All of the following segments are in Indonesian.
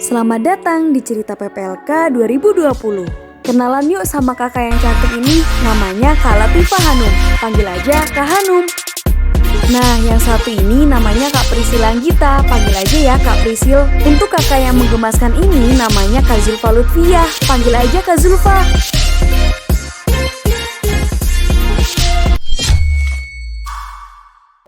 Selamat datang di Cerita PPLK 2020. Kenalan yuk sama kakak yang cantik ini, namanya Kak Latifah Hanum. Panggil aja Kak Hanum. Nah, yang satu ini namanya Kak Prisil Anggita. Panggil aja ya Kak Prisil. Untuk kakak yang menggemaskan ini namanya Kak Zulfa Lutfiyah. Panggil aja Kak Zulfa.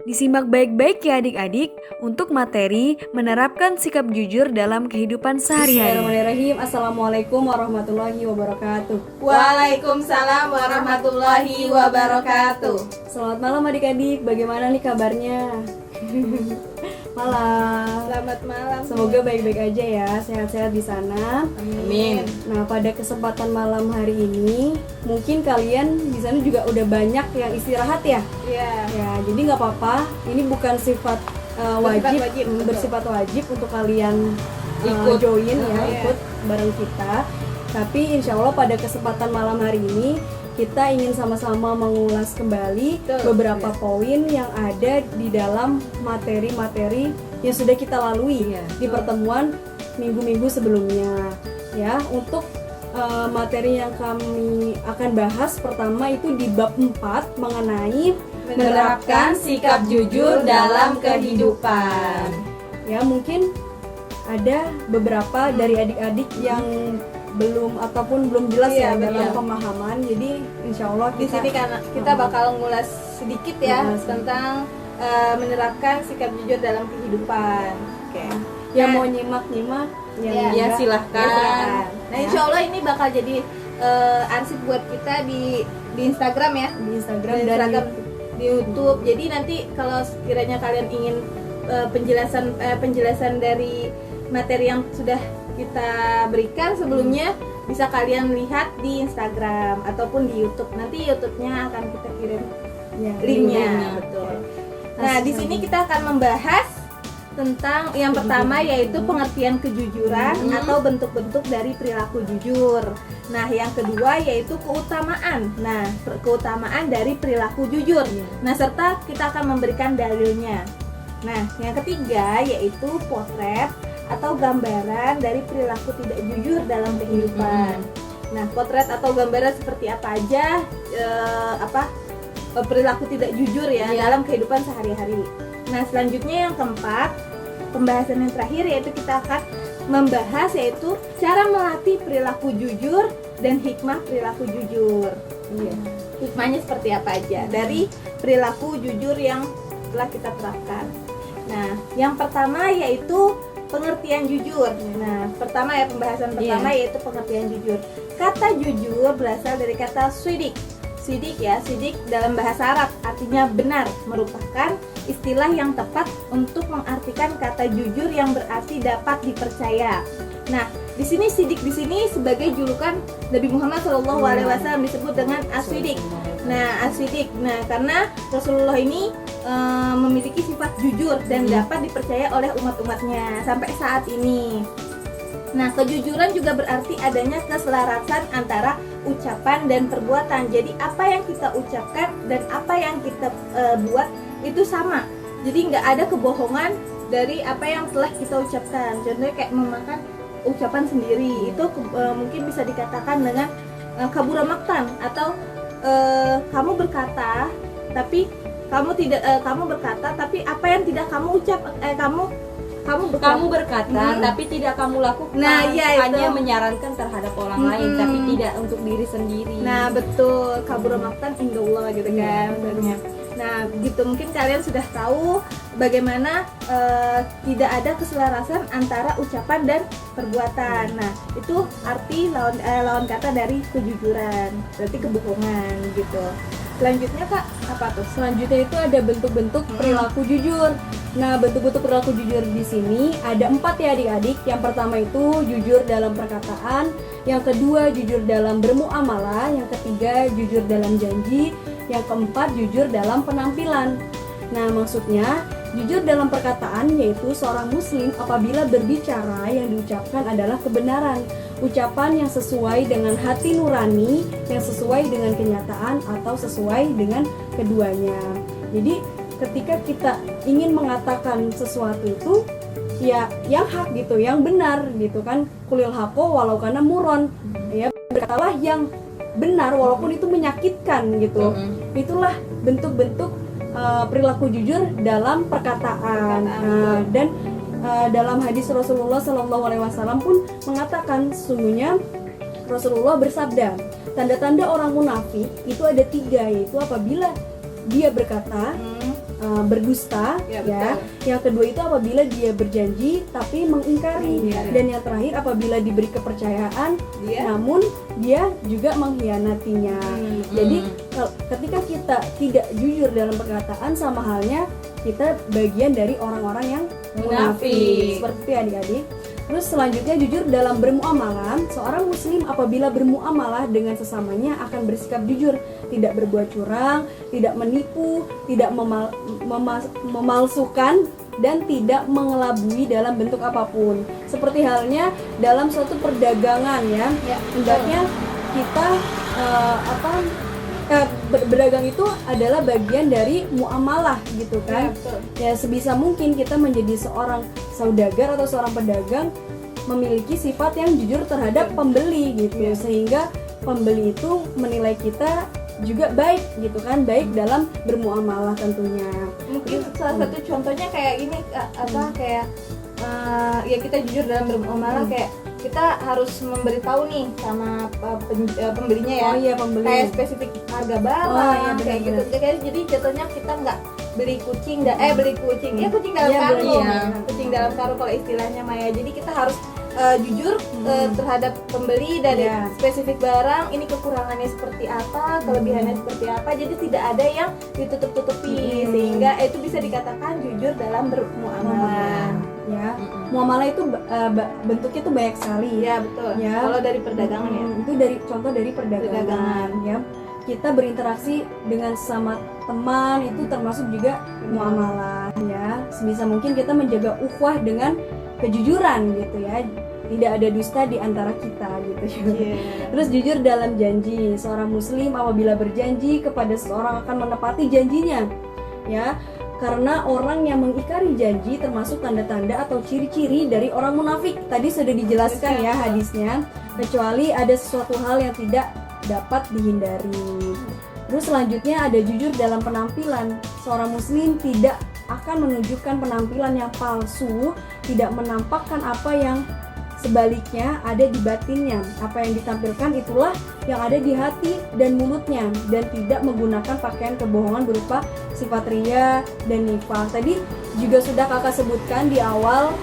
Disimak baik-baik ya adik-adik untuk materi menerapkan sikap jujur dalam kehidupan sehari-hari. Bismillahirrahmanirrahim. Assalamualaikum warahmatullahi wabarakatuh. Waalaikumsalam warahmatullahi wabarakatuh. Selamat malam adik-adik, bagaimana nih kabarnya? Malam. Selamat malam. Semoga baik-baik aja ya, sehat-sehat di sana. Amin. Nah, pada kesempatan malam hari ini, mungkin kalian di sana juga udah banyak yang istirahat ya? Iya. Ya, jadi nggak apa-apa. Ini bukan sifat wajib, bersifat wajib untuk kalian Ikut. join ya, Iya. ikut bareng kita. Tapi insya Allah pada kesempatan malam hari ini kita ingin sama-sama mengulas kembali beberapa poin yang ada di dalam materi-materi yang sudah kita lalui di pertemuan minggu-minggu sebelumnya. Ya, untuk materi yang kami akan bahas pertama itu di bab 4 mengenai Menerapkan sikap jujur dalam kehidupan. Ya, mungkin ada beberapa dari adik-adik yang belum jelas Iya, ya dalam betul. pemahaman. Jadi insya Allah Di sini karena kita bakal ngulas sedikit ya tentang menerapkan sikap jujur dalam kehidupan. Oke. yang Nah, mau nyimak yang ya, enggak, silahkan. silahkan. Nah, insya Allah ini bakal jadi arsip buat kita di Instagram ya. Di Instagram Di dan Instagram, YouTube. di YouTube. Jadi nanti kalau sekiranya kalian ingin penjelasan dari materi yang sudah kita berikan sebelumnya, bisa kalian lihat di Instagram ataupun di YouTube. Nanti YouTube-nya akan kita kirim Ya, linknya. Betul. Nah, di sini kita akan membahas tentang yang pertama yaitu pengertian kejujuran atau bentuk-bentuk dari perilaku jujur. Nah, yang kedua yaitu keutamaan. Nah, keutamaan dari perilaku jujur. Nah, serta kita akan memberikan dalilnya. Nah, yang ketiga yaitu potret atau gambaran dari perilaku tidak jujur dalam kehidupan. Nah, potret atau gambaran seperti apa aja perilaku tidak jujur ya dalam kehidupan sehari-hari. Nah, selanjutnya yang keempat, pembahasan yang terakhir yaitu kita akan membahas yaitu cara melatih perilaku jujur dan hikmah perilaku jujur. Hikmahnya seperti apa aja dari perilaku jujur yang telah kita terapkan. Nah, yang pertama yaitu pengertian jujur. Nah, pembahasan pertama yaitu pengertian jujur. Kata jujur berasal dari kata sidik. Sidik dalam bahasa Arab artinya benar, merupakan istilah yang tepat untuk mengartikan kata jujur yang berarti dapat dipercaya. Nah, di sini sidik di sini sebagai julukan Nabi Muhammad SAW disebut dengan as-sidik. Nah, as-sidik. Nah, karena Rasulullah ini memiliki sifat jujur dan dapat dipercaya oleh umat-umatnya sampai saat ini. Nah, kejujuran juga berarti adanya keselarasan antara ucapan dan perbuatan. Jadi apa yang kita ucapkan dan apa yang kita buat itu sama. Jadi nggak ada kebohongan dari apa yang telah kita ucapkan. Contohnya kayak memakan ucapan sendiri itu mungkin bisa dikatakan dengan kabura maktan atau kamu berkata tapi apa yang tidak kamu ucap kamu berkata tapi tidak kamu lakukan. Nah, ya, hanya itu. menyarankan terhadap orang lain tapi tidak untuk diri sendiri. Nah, betul, kabura maktan indallah gitu kan maksudnya. Nah, gitu mungkin kalian sudah tahu bagaimana tidak ada keselarasan antara ucapan dan perbuatan. Nah, itu arti lawan kata dari kejujuran, berarti kebohongan gitu. Selanjutnya Kak, apa tuh? Selanjutnya itu ada bentuk-bentuk perilaku jujur. Nah, bentuk-bentuk perilaku jujur di sini ada 4 ya adik-adik. Yang pertama itu jujur dalam perkataan, yang kedua jujur dalam bermuamalah, yang ketiga jujur dalam janji, yang keempat jujur dalam penampilan. Nah, maksudnya jujur dalam perkataan yaitu seorang muslim apabila berbicara yang diucapkan adalah kebenaran, ucapan yang sesuai dengan hati nurani, yang sesuai dengan kenyataan atau sesuai dengan keduanya. Jadi ketika kita ingin mengatakan sesuatu itu ya yang hak gitu, yang benar gitu kan. Kulil haqo walau kana muron, ya berkatalah yang benar walaupun itu menyakitkan gitu. Itulah bentuk-bentuk perilaku jujur dalam perkataan. Dan dalam hadis Rasulullah SAW pun mengatakan, sesungguhnya Rasulullah bersabda, tanda-tanda orang munafik itu ada 3, yaitu apabila dia berkata berdusta, ya. Yang kedua itu apabila dia berjanji tapi mengingkari, dan yang terakhir apabila diberi kepercayaan namun dia juga mengkhianatinya. Jadi ketika kita tidak jujur dalam perkataan, sama halnya kita bagian dari orang-orang yang munafik. Seperti itu adik-adik. Terus selanjutnya jujur dalam bermuamalah. Seorang muslim apabila bermuamalah dengan sesamanya akan bersikap jujur, tidak berbuat curang, tidak menipu, tidak memalsukan, dan tidak mengelabui dalam bentuk apapun. Seperti halnya dalam suatu perdagangan ya. Hendaknya kita berdagang itu adalah bagian dari muamalah gitu kan. Ya sebisa mungkin kita menjadi seorang saudagar atau seorang pedagang memiliki sifat yang jujur terhadap pembeli gitu, sehingga pembeli itu menilai kita juga baik gitu kan, baik dalam bermuamalah tentunya. Mungkin salah satu contohnya kayak gini, kayak ya kita jujur dalam bermuamalah, kayak kita harus memberitahu nih sama pembelinya ya. Pembeli. Kayak spesifik harga barang, kayak gitu. Jadi jatuhnya kita nggak beli kucing kucing dalam karung. Kucing dalam karung kalau istilahnya Maya. Jadi kita harus jujur terhadap pembeli dari spesifik barang, ini kekurangannya seperti apa, kelebihannya seperti apa. Jadi tidak ada yang ditutup-tutupi, sehingga itu bisa dikatakan jujur dalam bermuamalah. Ya, muamalah itu bentuknya itu banyak sekali. Ya betul. Ya. Kalau dari perdagangan ya. Itu contoh dari perdagangan. Ya. Kita berinteraksi dengan sesama teman itu termasuk juga muamalah. Ya, sebisa mungkin kita menjaga ukhuwah dengan kejujuran gitu ya. Tidak ada dusta di antara kita gitu. Terus jujur dalam janji. Seorang muslim apabila berjanji kepada seseorang akan menepati janjinya. Ya. Karena orang yang mengingkari janji termasuk tanda-tanda atau ciri-ciri dari orang munafik. Tadi sudah dijelaskan ya hadisnya. Kecuali ada sesuatu hal yang tidak dapat dihindari. Terus selanjutnya ada jujur dalam penampilan. Seorang muslim tidak akan menunjukkan penampilan yang palsu, tidak menampakkan apa yang sebaliknya ada di batinnya. Apa yang ditampilkan itulah yang ada di hati dan mulutnya, dan tidak menggunakan pakaian kebohongan berupa sifat riya dan nifaq. Tadi juga sudah kakak sebutkan di awal,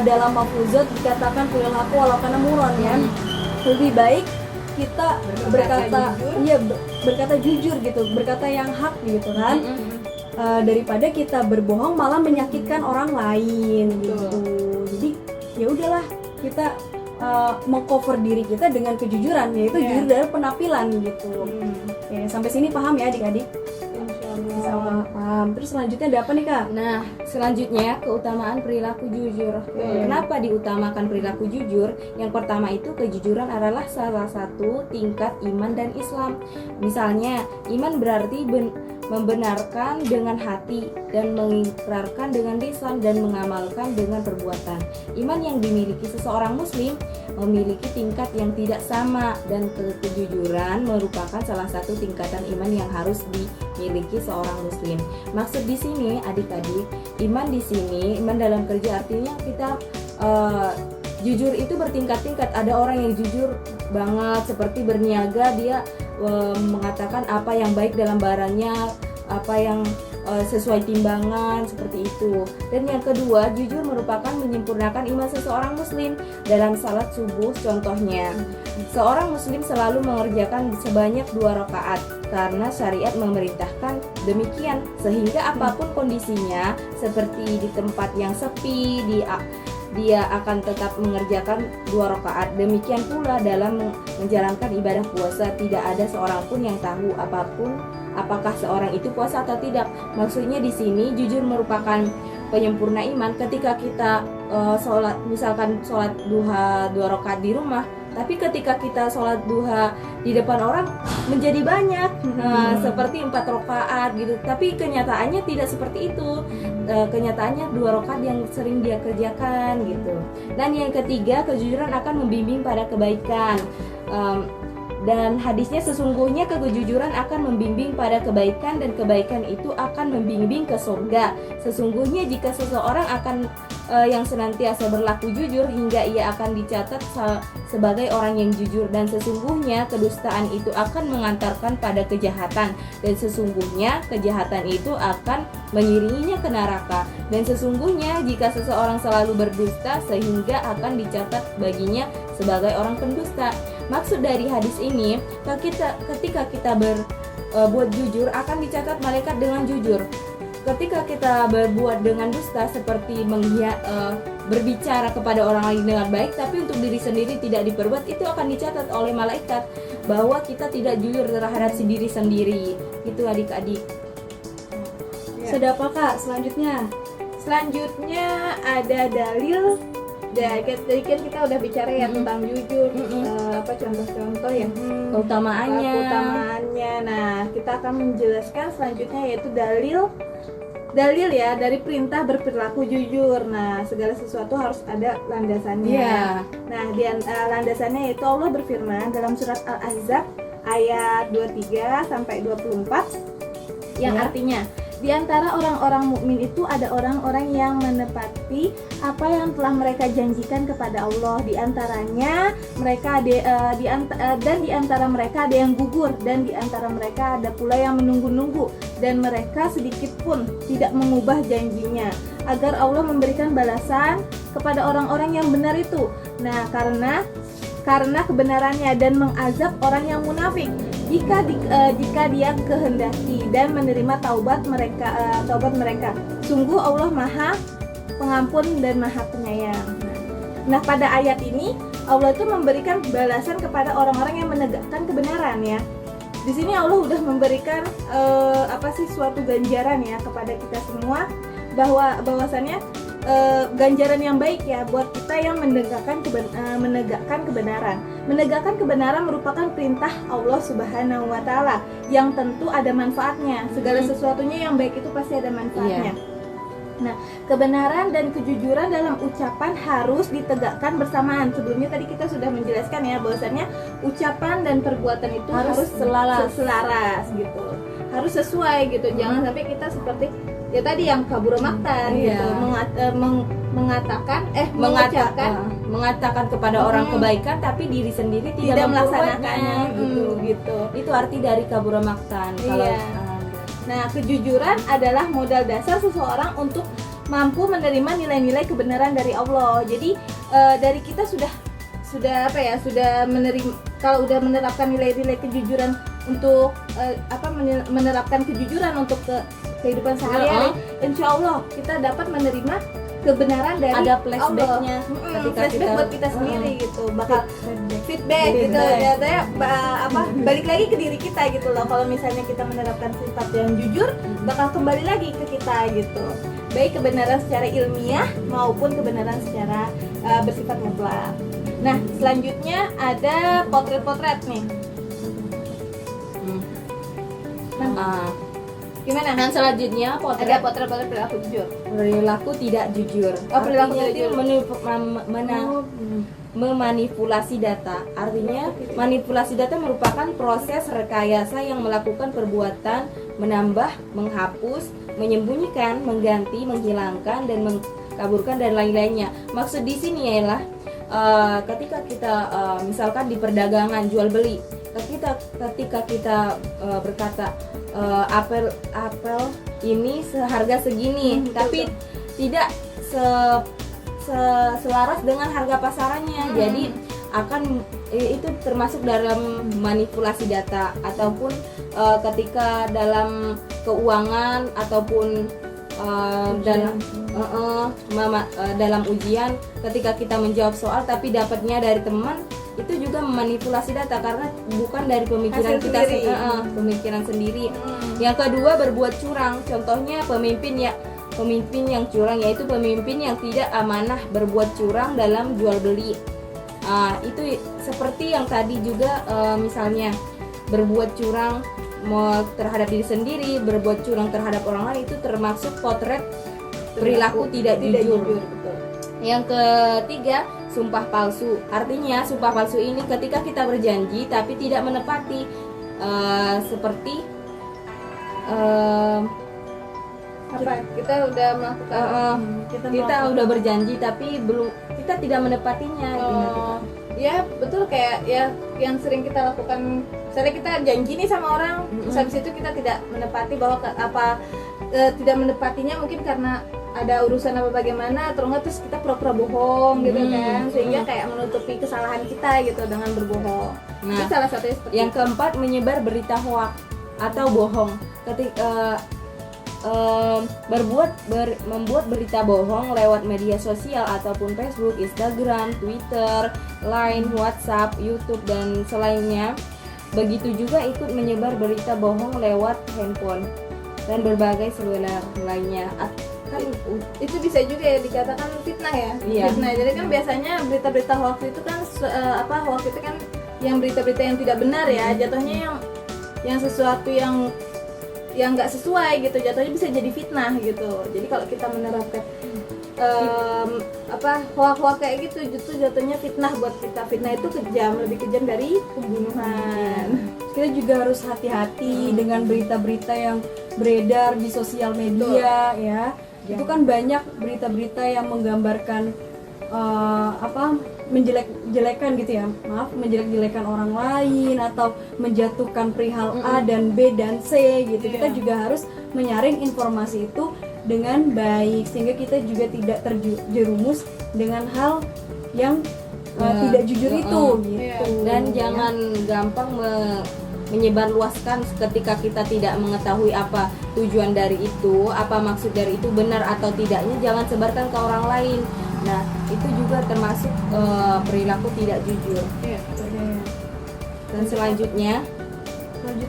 dalam mafuzat dikatakan kulil haqo walau kana muron ya. Lebih baik kita berkata jujur gitu, berkata yang hak gitu kan, daripada kita berbohong malah menyakitkan orang lain gitu. Jadi ya udahlah, kita mengcover diri kita dengan kejujuran, yaitu jujur dari penampilan gitu. Oke, sampai sini paham ya adik-adik? Insyaallah paham. Terus selanjutnya ada apa nih Kak? Nah, selanjutnya keutamaan perilaku jujur. Kenapa diutamakan perilaku jujur? Yang pertama itu kejujuran adalah salah satu tingkat iman dan Islam. Misalnya, iman berarti membenarkan dengan hati dan mengikrarkan dengan lisan dan mengamalkan dengan perbuatan. Iman yang dimiliki seseorang muslim memiliki tingkat yang tidak sama, dan kejujuran merupakan salah satu tingkatan iman yang harus dimiliki seorang muslim. Maksud di sini adik-adik, iman di sini, iman dalam kerja artinya kita jujur itu bertingkat-tingkat. Ada orang yang jujur banget seperti berniaga, dia mengatakan apa yang baik dalam barangnya, apa yang sesuai timbangan, seperti itu. Dan yang kedua, jujur merupakan menyempurnakan iman seseorang muslim. Dalam salat subuh contohnya, seorang muslim selalu mengerjakan sebanyak 2 rakaat karena syariat memerintahkan demikian, sehingga apapun kondisinya, seperti di tempat yang sepi, dia akan tetap mengerjakan 2 rakaat. Demikian pula dalam menjalankan ibadah puasa, tidak ada seorang pun yang tahu apakah seorang itu puasa atau tidak. Maksudnya di sini jujur merupakan penyempurna iman. Ketika kita misalkan sholat duha 2 rakaat di rumah, Tapi ketika kita sholat duha di depan orang menjadi banyak, seperti 4 rakaat gitu. Tapi kenyataannya tidak seperti itu. Kenyataannya 2 rakaat yang sering dia kerjakan gitu. Dan yang ketiga, kejujuran akan membimbing pada kebaikan. Dan hadisnya sesungguhnya kejujuran akan membimbing pada kebaikan dan kebaikan itu akan membimbing ke surga. Sesungguhnya jika seseorang akan yang senantiasa berlaku jujur hingga ia akan dicatat sebagai orang yang jujur, dan sesungguhnya kedustaan itu akan mengantarkan pada kejahatan, dan sesungguhnya kejahatan itu akan mengiringinya ke neraka, dan sesungguhnya jika seseorang selalu berdusta sehingga akan dicatat baginya sebagai orang pendusta. Maksud dari hadis ini, ketika kita berbuat jujur akan dicatat malaikat dengan jujur. Ketika kita berbuat dengan dusta seperti berbicara kepada orang lain dengan baik tapi untuk diri sendiri tidak diperbuat, itu akan dicatat oleh malaikat bahwa kita tidak jujur terhadap si diri sendiri. Itu adik-adik. Sudah apa Kak? Selanjutnya ada dalil. Tadi kan kita udah bicara ya tentang jujur, contoh-contoh ya, keutamaannya. Nah, kita akan menjelaskan selanjutnya yaitu dalil ya dari perintah berperilaku jujur. Nah, segala sesuatu harus ada landasannya. Yeah. Nah, landasannya yaitu Allah berfirman dalam surat Al-Ahzab ayat 23 sampai 24 yang artinya, di antara orang-orang mukmin itu ada orang-orang yang menepati apa yang telah mereka janjikan kepada Allah. Di antaranya mereka dan di antara mereka ada yang gugur, dan di antara mereka ada pula yang menunggu-nunggu, dan mereka sedikit pun tidak mengubah janjinya agar Allah memberikan balasan kepada orang-orang yang benar itu. Nah, karena kebenarannya, dan mengazab orang yang munafik jika dia kehendaki dan menerima taubat mereka. Sungguh Allah Maha Pengampun dan Maha Penyayang. Nah, pada ayat ini Allah itu memberikan balasan kepada orang-orang yang menegakkan kebenaran ya. Di sini Allah udah memberikan suatu ganjaran ya kepada kita semua, bahwasannya ganjaran yang baik ya buat kita yang menegakkan kebenaran. Menegakkan kebenaran merupakan perintah Allah Subhanahu wa taala yang tentu ada manfaatnya. Segala sesuatunya yang baik itu pasti ada manfaatnya. Nah, kebenaran dan kejujuran dalam ucapan harus ditegakkan bersamaan. Sebelumnya tadi kita sudah menjelaskan ya bahwasannya ucapan dan perbuatan itu harus selaras gitu. Harus sesuai gitu. Jangan sampai kita seperti ya tadi yang kabur maktan gitu, mengatakan kepada orang kebaikan tapi diri sendiri tidak melaksanakannya gitu. Itu arti dari kabur maktan. Nah, kejujuran adalah modal dasar seseorang untuk mampu menerima nilai-nilai kebenaran dari Allah. Jadi dari kita sudah menerima, kalau udah menerapkan nilai-nilai kejujuran untuk menerapkan kejujuran untuk kehidupan sehari-hari, insya Allah kita dapat menerima kebenaran dari ada flashbacknya flashback buat kita sendiri gitu, bakal feedback gitu ya, balik lagi ke diri kita gitu loh. Kalau misalnya kita menerapkan sifat yang jujur, bakal kembali lagi ke kita gitu, baik kebenaran secara ilmiah maupun kebenaran secara bersifat mutlak. Nah, selanjutnya ada potret-potret nih. Gimana? Dan selanjutnya ada potret-potret perilaku jujur. Perilaku tidak jujur. Perilaku artinya tidak jujur. Memanipulasi data. Artinya manipulasi data merupakan proses rekayasa yang melakukan perbuatan menambah, menghapus, menyembunyikan, mengganti, menghilangkan, dan mengkaburkan dan lain-lainnya. Maksud di sini ialah ketika kita misalkan di perdagangan jual beli, ketika kita berkata apel ini seharga segini, tapi tidak selaras dengan harga pasarannya. Jadi itu termasuk dalam manipulasi data. Ataupun ketika dalam keuangan ataupun dalam ujian, ketika kita menjawab soal tapi dapatnya dari teman, itu juga memanipulasi data karena bukan dari pemikiran pemikiran sendiri. Yang kedua, berbuat curang. Contohnya pemimpin yang curang, yaitu pemimpin yang tidak amanah, berbuat curang dalam jual beli. Itu seperti yang tadi juga, misalnya berbuat curang terhadap diri sendiri, berbuat curang terhadap orang lain, itu termasuk potret perilaku tidak jujur. betul. Yang ketiga, sumpah palsu. Artinya sumpah palsu ini ketika kita berjanji tapi tidak menepati, seperti Kita udah melakukan kita udah berjanji tapi kita tidak menepatinya. Ya betul, kayak ya yang sering kita lakukan. Misalnya kita janji nih sama orang, terus habis itu kita tidak menepati, bahwa tidak menepatinya mungkin karena ada urusan apa bagaimana, atau enggak terus kita pura-pura bohong gitu kan, sehingga kayak menutupi kesalahan kita gitu dengan berbohong. Nah, Itu salah satunya seperti yang keempat, menyebar berita hoak atau bohong. Ketika membuat berita bohong lewat media sosial ataupun Facebook, Instagram, Twitter, Line, WhatsApp, YouTube dan selainnya. Begitu juga ikut menyebar berita bohong lewat handphone dan berbagai seluler lainnya. Kan itu bisa juga ya dikatakan fitnah ya. Iya. Fitnah. Jadi kan biasanya berita-berita hoax itu kan hoax itu kan yang berita-berita yang tidak benar ya, jatuhnya yang sesuatu yang nggak sesuai gitu, jatuhnya bisa jadi fitnah gitu. Jadi kalau kita menerapkan hoax kayak gitu, justru jatuhnya fitnah buat kita. Fitnah itu kejam, lebih kejam dari pembunuhan. Kita juga harus hati-hati dengan berita-berita yang beredar di sosial media ya. Itu kan banyak berita-berita yang menggambarkan menjelek-jelekan gitu ya, menjelek-jelekan orang lain atau menjatuhkan perihal A dan B dan C gitu. Kita juga harus menyaring informasi itu dengan baik sehingga kita juga tidak terjerumus dengan hal yang tidak jujur itu gitu. Dan jangan gampang menyebarluaskan ketika kita tidak mengetahui apa tujuan dari itu, apa maksud dari itu, benar atau tidaknya, jangan sebarkan ke orang lain. Nah, itu juga termasuk perilaku tidak jujur. Dan selanjutnya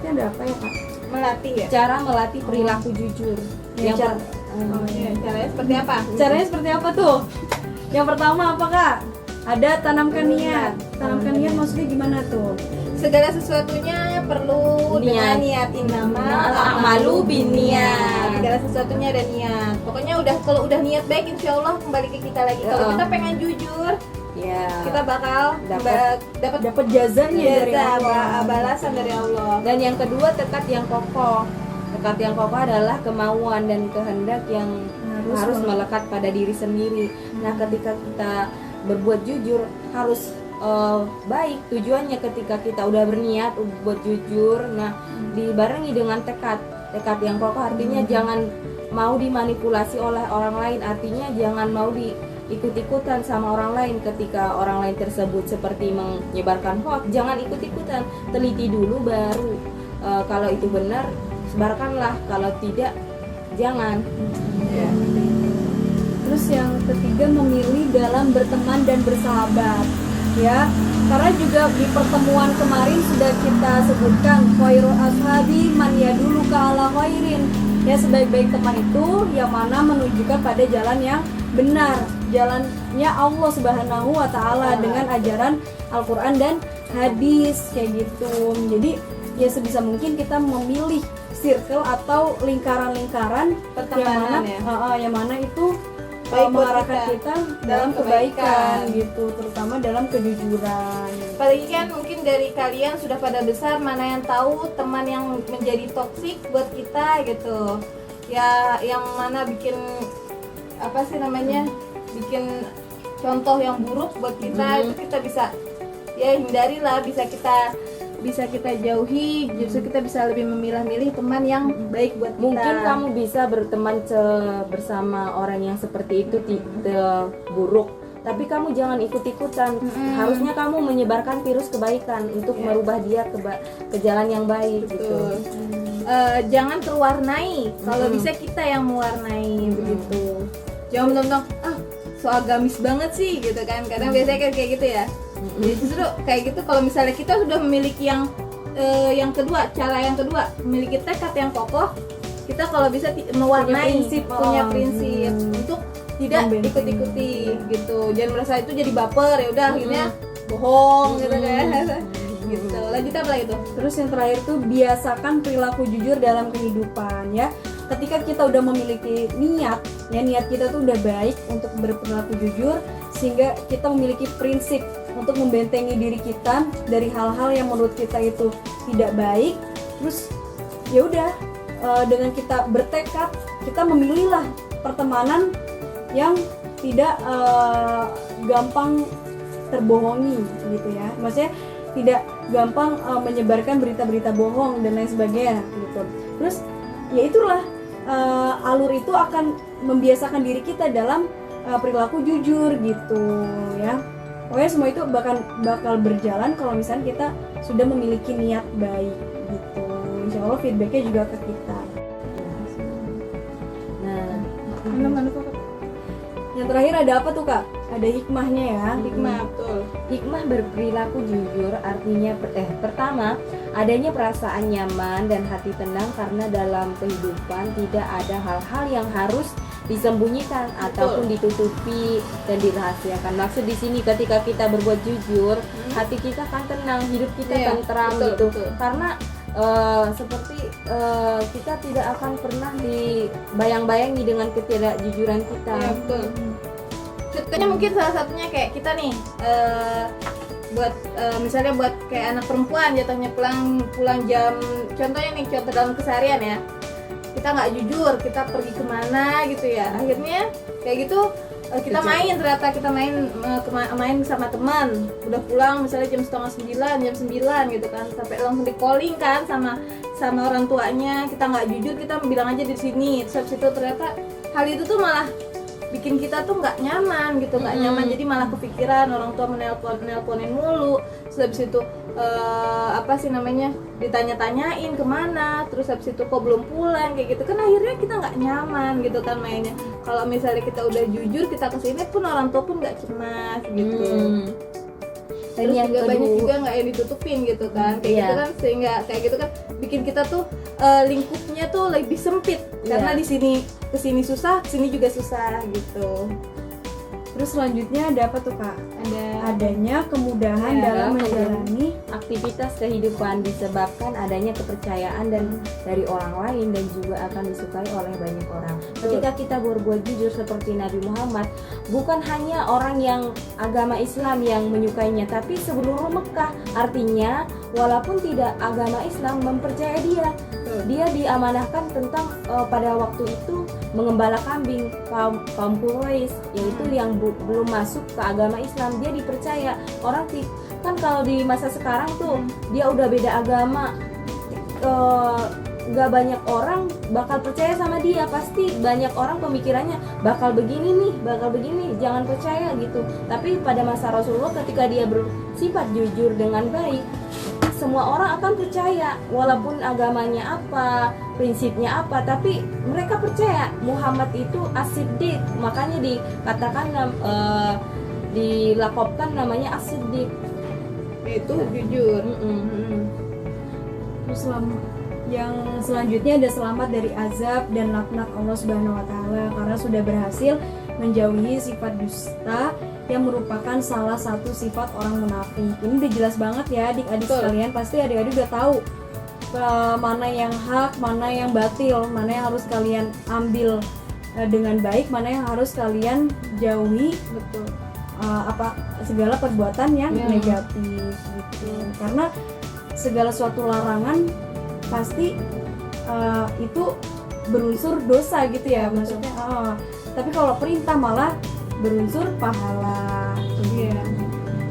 ada apa ya Kak? Melatih ya. cara melatih perilaku jujur. Caranya seperti apa? Caranya seperti apa tuh? Yang pertama apa Kak? Ada tanamkan niat. Tanamkan niat maksudnya gimana tuh? Segala sesuatunya perlu dengan niat. Innamal a'malu binniyat. Segala sesuatunya ada niat. Pokoknya kalau udah niat baik, insya Allah kembali ke kita lagi. Kalau kita pengen jujur, kita bakal Dapat jazanya dari Allah. balasan dari Allah. Dan yang kedua, tekad yang kokoh. Tekad yang kokoh adalah kemauan dan kehendak yang harus melekat pada diri sendiri. Nah, ketika kita berbuat jujur harus baik tujuannya. Ketika kita udah berniat buat jujur, nah dibarengi dengan tekad yang kokoh, artinya jangan mau dimanipulasi oleh orang lain, artinya jangan mau ikut-ikutan sama orang lain. Ketika orang lain tersebut seperti menyebarkan hoax, jangan ikut-ikutan, teliti dulu baru kalau itu benar sebarkanlah, kalau tidak jangan. Terus yang ketiga, memilih dalam berteman dan bersahabat ya, karena juga di pertemuan kemarin sudah kita sebutkan khairul ashabi man yadulu ka ala khairin ya, sebaik-baik teman itu yang mana menunjukkan pada jalan yang benar, jalannya Allah Subhanahu wa taala dengan ajaran Al-Qur'an dan hadis kayak gitu. Jadi ya sebisa mungkin kita memilih circle atau lingkaran-lingkaran Pertemanan yang mana itu baik buat mengarahkan kita dalam kebaikan gitu, terutama dalam kejujuran. Apalagi kan mungkin dari kalian sudah pada besar, mana yang tahu teman yang menjadi toksik buat kita gitu ya, yang mana bikin bikin contoh yang buruk buat kita, itu kita bisa ya hindarilah, bisa kita jauhi. Justru kita bisa lebih memilah-milih teman yang baik buat kita. Mungkin kamu bisa berteman bersama orang yang seperti itu tidak buruk, tapi kamu jangan ikut-ikutan. Harusnya kamu menyebarkan virus kebaikan untuk merubah dia ke jalan yang baik. Gitu. Jangan terwarnai. Kalau bisa kita yang mewarnai begitu. Jangan mentang-mentang so agamis banget sih gitu kan. Kadang biasanya kan kayak gitu ya. Jadi justru kayak gitu, kalau misalnya kita sudah memiliki yang kedua, cara yang kedua, memiliki tekad yang kokoh, kita kalau bisa mewarnai, punya prinsip untuk tidak ikut-ikuti gitu. Jangan merasa itu jadi baper, ya udah akhirnya bohong gitu kan. Gitu. Lanjut apa lagi tuh? Terus yang terakhir tuh biasakan perilaku jujur dalam kehidupan ya. Ketika kita udah memiliki niat, ya niat kita tuh udah baik untuk berperilaku jujur, sehingga kita memiliki prinsip untuk membentengi diri kita dari hal-hal yang menurut kita itu tidak baik. Terus ya udah, dengan kita bertekad, kita memilihlah pertemanan yang tidak gampang terbohongi gitu ya. Maksudnya tidak gampang menyebarkan berita-berita bohong dan lain sebagainya gitu. Terus ya itulah, alur itu akan membiasakan diri kita dalam perilaku jujur gitu ya. Pokoknya semua itu bakal berjalan kalau misalnya kita sudah memiliki niat baik gitu. Insya Allah feedbacknya juga ke kita. Nah, Yang terakhir ada apa tuh Kak? Ada hikmahnya ya. Hikmah, betul. hikmah berperilaku jujur artinya pertama, adanya perasaan nyaman dan hati tenang karena dalam kehidupan tidak ada hal-hal yang harus disembunyikan ataupun ditutupi dan dirahasiakan. Maksud di sini ketika kita berbuat jujur, hati kita kan tenang, hidup kita Iya, tentram betul, gitu. betul. Karena seperti kita tidak akan pernah dibayang-bayangi dengan ketidakjujuran kita. Iya, betul. Contohnya mungkin salah satunya kayak kita nih, buat misalnya buat kayak anak perempuan jatuhnya pulang jam, contohnya nih, contoh dalam keseharian ya, kita nggak jujur, kita pergi kemana gitu ya, akhirnya kayak gitu kita main, ternyata kita main sama teman, udah pulang misalnya jam 8:30, jam 9 gitu kan, sampai langsung di calling kan sama orang tuanya, kita nggak jujur, kita bilang aja di sini, terus habis itu ternyata hal itu tuh malah bikin kita tuh nggak nyaman gitu, nggak nyaman, jadi malah kepikiran orang tua menelponin mulu, terus habis itu apa sih namanya, ditanya-tanyain kemana, terus habis itu kok belum pulang kayak gitu kan, akhirnya kita nggak nyaman gitu kan mainnya. Kalau misalnya kita udah jujur, kita kesini pun orang tua pun nggak cemas gitu. Dan Terus yang juga banyak kedua- juga nggak yang ditutupin gitu kan, kayak Iya. gitu kan, sehingga kayak gitu kan bikin kita tuh lingkupnya tuh lebih sempit, karena Iya. di sini kesini susah, kesini juga susah gitu. Terus selanjutnya ada apa tuh Kak? Adanya kemudahan Ya, dalam menjalani aktivitas kehidupan disebabkan adanya kepercayaan dan dari orang lain dan juga akan disukai oleh banyak orang. Ketika kita berbuat jujur seperti Nabi Muhammad, bukan hanya orang yang agama Islam yang menyukainya, tapi seluruh Mekah. Artinya, walaupun tidak agama Islam mempercayai dia diamanahkan tentang pada waktu itu mengembala kambing kaum Quraisy, yaitu yang belum masuk ke agama Islam, dia dipercaya. Orang kan kalau di masa sekarang tuh dia udah beda agama, nggak banyak orang bakal percaya sama dia. Pasti banyak orang pemikirannya bakal begini, jangan percaya gitu. Tapi pada masa Rasulullah, ketika dia bersifat jujur dengan baik, semua orang akan percaya, walaupun agamanya apa, prinsipnya apa, tapi mereka percaya Muhammad itu as-siddiq. Makanya dikatakan dilakopkan namanya as-siddiq. Itu jujur. Terus yang selanjutnya ada selamat dari azab dan laknat Allah Subhanahu wa taala karena sudah berhasil menjauhi sifat dusta yang merupakan salah satu sifat orang munafik. Ini udah jelas banget ya adik-adik sekalian, pasti adik-adik udah tahu mana yang hak, mana yang batil, mana yang harus kalian ambil dengan baik, mana yang harus kalian jauhi. Betul. Segala perbuatan yang negatif gitu. Karena segala suatu larangan pasti itu berunsur dosa gitu ya, maksudnya. Tapi kalau perintah malah berunsur pahala. Iya.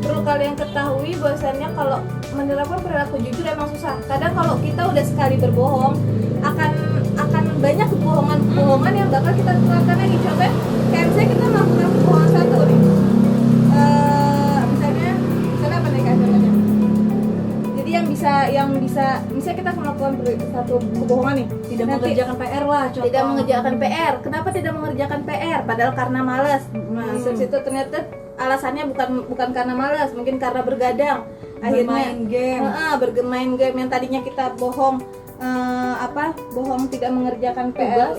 Perlu kalian ketahui bahwasannya kalau menerapkan perilaku jujur emang susah. Kadang kalau kita udah sekali berbohong, akan banyak kebohongan yang bakal kita terapkan lagi. Contohnya kayak misalnya kita melakukan kebohongan satu nih. Misalnya apa nih contohnya? Jadi yang bisa misalnya kita melakukan satu kebohongan nih, Tidak mengerjakan PR lah, contoh. tidak mengerjakan PR. Kenapa tidak mengerjakan PR? Padahal karena malas. Nah, terus itu ternyata alasannya bukan karena malas, mungkin karena bergadang. Akhirnya Bermain game. bermain game yang tadinya kita bohong tidak mengerjakan PR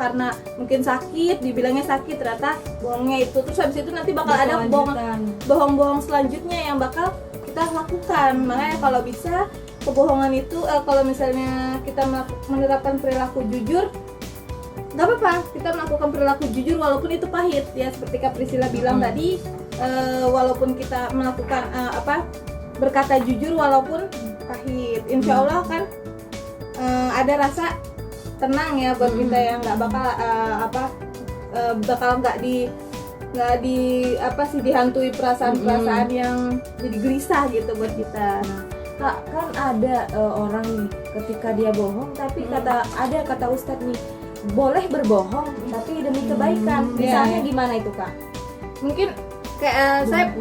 karena mungkin sakit, dibilangnya sakit, ternyata bohongnya itu. Terus habis itu nanti bakal ada kebohongan. bohong-bohong selanjutnya yang bakal kita lakukan. Makanya kalau bisa kebohongan itu kalau misalnya kita menerapkan perilaku jujur, nggak apa-apa kita melakukan perilaku jujur walaupun itu pahit ya, seperti Kak Priscilla bilang tadi, walaupun kita melakukan berkata jujur walaupun pahit, insya Allah kan ada rasa tenang ya buat kita yang nggak bakal bakal nggak dihantui perasaan-perasaan yang jadi gelisah gitu buat kita. Kak, kan ada orang nih ketika dia bohong tapi kata Ustadz nih, boleh berbohong tapi demi kebaikan. Misalnya gimana itu, Kak? Mungkin kayak saya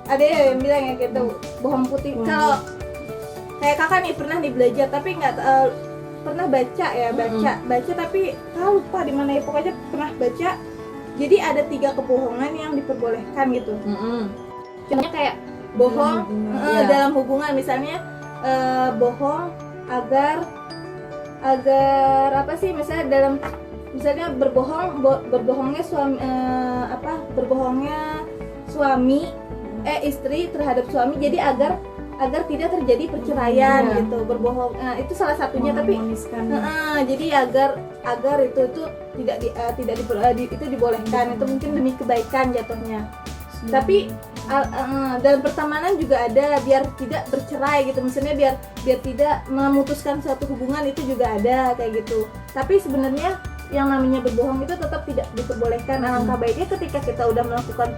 ada yang bilang ya gitu, bohong putih. Kalau kayak kakak nih pernah nih belajar tapi nggak pernah baca tapi lupa di mana ya, pokoknya pernah baca. Jadi ada 3 kebohongan yang diperbolehkan gitu. Contohnya kayak bohong dalam hubungan, misalnya bohong agar misalnya berbohongnya suami istri terhadap suami, jadi agar tidak terjadi perceraian gitu, berbohong itu salah satunya. Tapi jadi agar itu dibolehkan, itu mungkin demi kebaikan jatuhnya. Tapi dalam pertemanan juga ada, biar tidak bercerai gitu, misalnya biar tidak memutuskan suatu hubungan, itu juga ada kayak gitu. Tapi sebenarnya yang namanya berbohong itu tetap tidak diperbolehkan. Alangkah baiknya ketika kita udah melakukan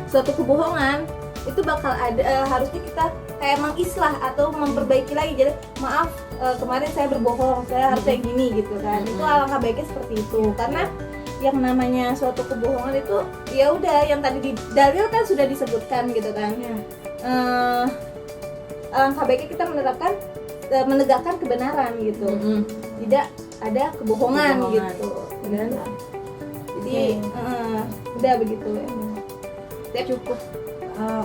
suatu kebohongan, itu bakal ada harusnya kita kayak mengislah atau memperbaiki lagi. Jadi maaf, kemarin saya berbohong, saya harus kayak gini gitu kan. Itu alangkah baiknya seperti itu, karena yang namanya suatu kebohongan itu ya udah yang tadi di dalil kan sudah disebutkan gitu kan. Alangkah baiknya kita menegakkan kebenaran gitu, tidak ada kebohongan gitu. Jadi udah begitu ya. Cukup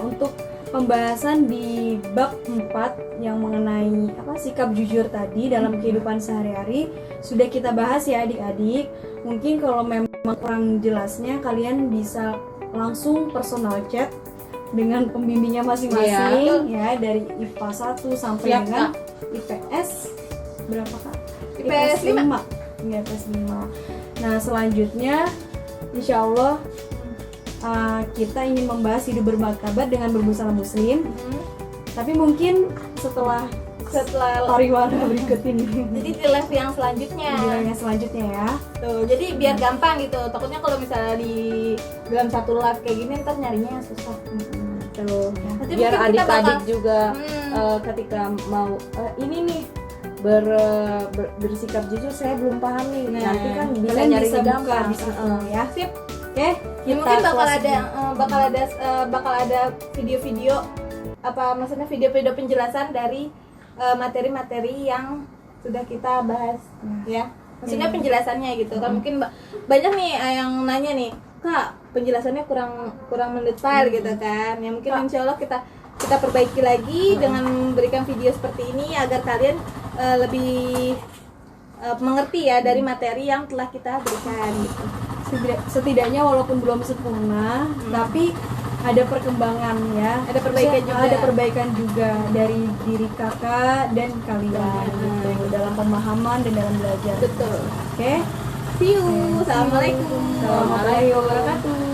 untuk pembahasan di bab 4 yang mengenai sikap jujur tadi dalam kehidupan sehari-hari sudah kita bahas ya adik-adik. Mungkin kalau memang kurang jelasnya, kalian bisa langsung personal chat dengan pembimbingnya masing-masing ya, dari IPA 1 sampai dengan IPS berapa Kak? IPS 5. Ya, IPS 5. Nah, selanjutnya insya Allah kita ingin membahas hidup bermartabat dengan berbusana muslim. Tapi mungkin setelah pariwara berikut ini. Jadi di live yang selanjutnya. Ya. Tuh, jadi biar gampang gitu. Takutnya kalau misalnya di dalam satu live kayak gini ntar nyarinya susah. Tuh. Nanti Biar mungkin kita adik-adik bakal- juga ketika mau ini nih bersikap jujur, saya belum paham nih. Nah, nanti kan bisa kalian nyari bisa buka gampang di situ ya. Sip. Oke, Ya, mungkin bakal bakal ada video-video maksudnya video-video penjelasan dari materi-materi yang sudah kita bahas ya. Maksudnya penjelasannya gitu kan. Mungkin banyak nih yang nanya nih, Kak, penjelasannya kurang mendetail gitu kan. Ya mungkin insya Allah kita perbaiki lagi dengan memberikan video seperti ini agar kalian lebih mengerti ya dari materi yang telah kita berikan gitu. setidaknya walaupun belum sempurna, tapi ada perkembangan ya. Ada perbaikan Maksudnya juga. Ada perbaikan juga dari diri kakak dan kalian gitu, dalam pemahaman dan dalam belajar. Betul. Oke. See you. Assalamualaikum Warahmatullahi wabarakatuh.